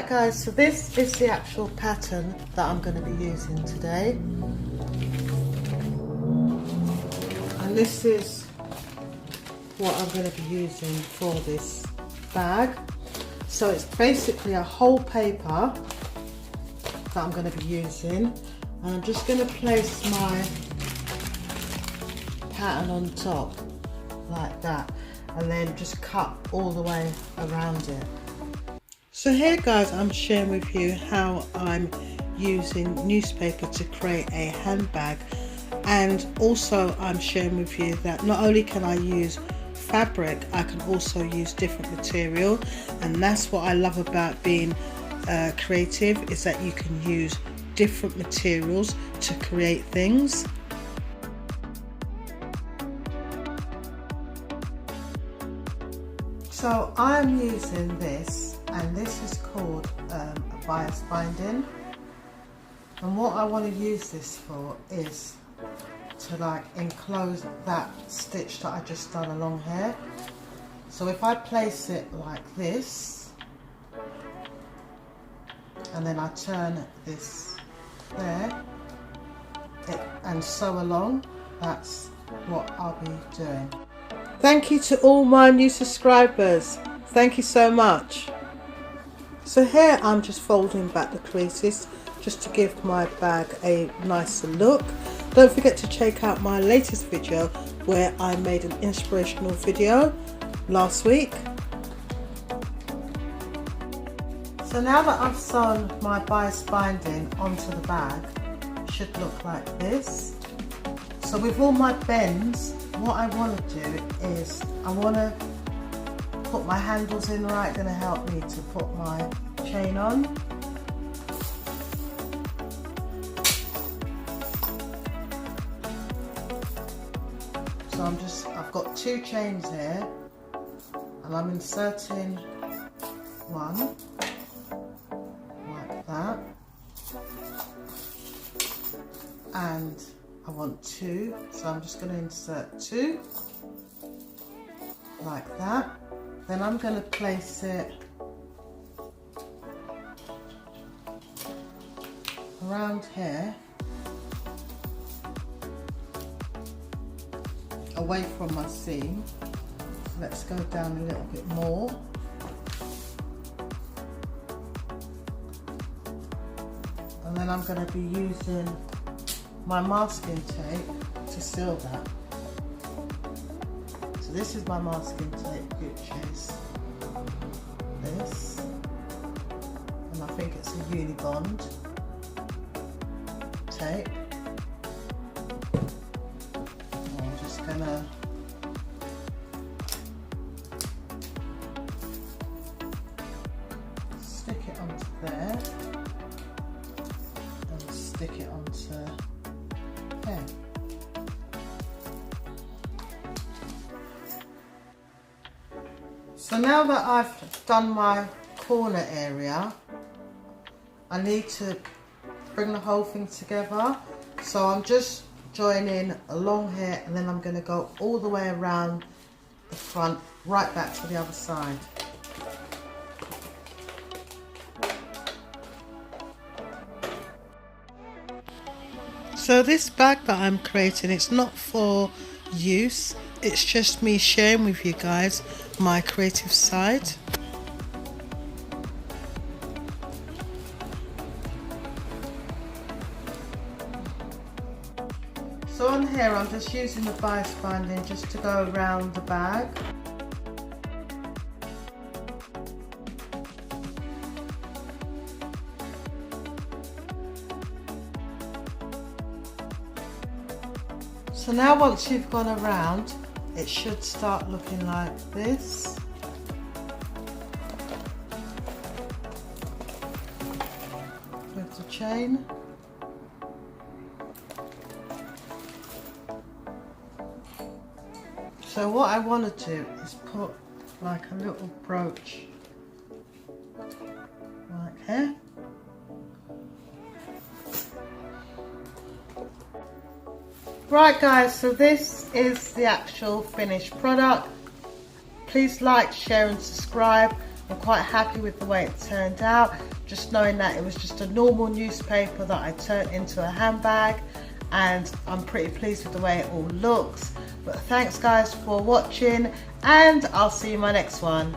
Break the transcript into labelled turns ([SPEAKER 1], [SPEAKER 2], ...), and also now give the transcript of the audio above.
[SPEAKER 1] Right guys, so this is the actual pattern that I'm going to be using today. And this is what I'm going to be using for this bag. So it's basically a whole paper that I'm going to be using. And I'm just going to place my pattern on top like that. And then just cut all the way around it. So here guys, I'm sharing with you how I'm using newspaper to create a handbag, and also I'm sharing with you that not only can I use fabric, I can also use different material, and that's what I love about being creative, is that you can use different materials to create things. So I'm using this, and this is called a bias binding, and what I want to use this for is to like enclose that stitch that I just done along here. So if I place it like this and then I turn this there and sew along, that's what I'll be doing. Thank you to all my new subscribers. Thank you so much. So here I'm just folding back the creases just to give my bag a nicer look. Don't forget to check out my latest video where I made an inspirational video last week. So now that I've sewn my bias binding onto the bag, it should look like this. So with all my bends, what I want to do is I want to put my handles in right, going to help me to put my chain on. So I've got two chains here, and I'm inserting one like that, and I want two, so I'm just going to insert two like that. Then I'm going to place it around here, away from my seam. So let's go down a little bit more. And then I'm going to be using my masking tape to seal that. So this is my masking tape, which is this, and I think it's a Unibond tape. And I'm just gonna stick it onto there and stick it onto there. So now that I've done my corner area, I need to bring the whole thing together. So I'm just joining along here, and then I'm going to go all the way around the front, right back to the other side. So this bag that I'm creating, it's not for use, it's just me sharing with you guys my creative side. So on here I'm just using the bias binding just to go around the bag. So now once you've gone around, it should start looking like this. With the chain. So what I want to do is put like a little brooch like here. Right guys, so this is the actual finished product. Please like, share and subscribe. I'm quite happy with the way it turned out, just knowing that it was just a normal newspaper that I turned into a handbag, and I'm pretty pleased with the way it all looks. But thanks guys for watching, and I'll see you in my next one.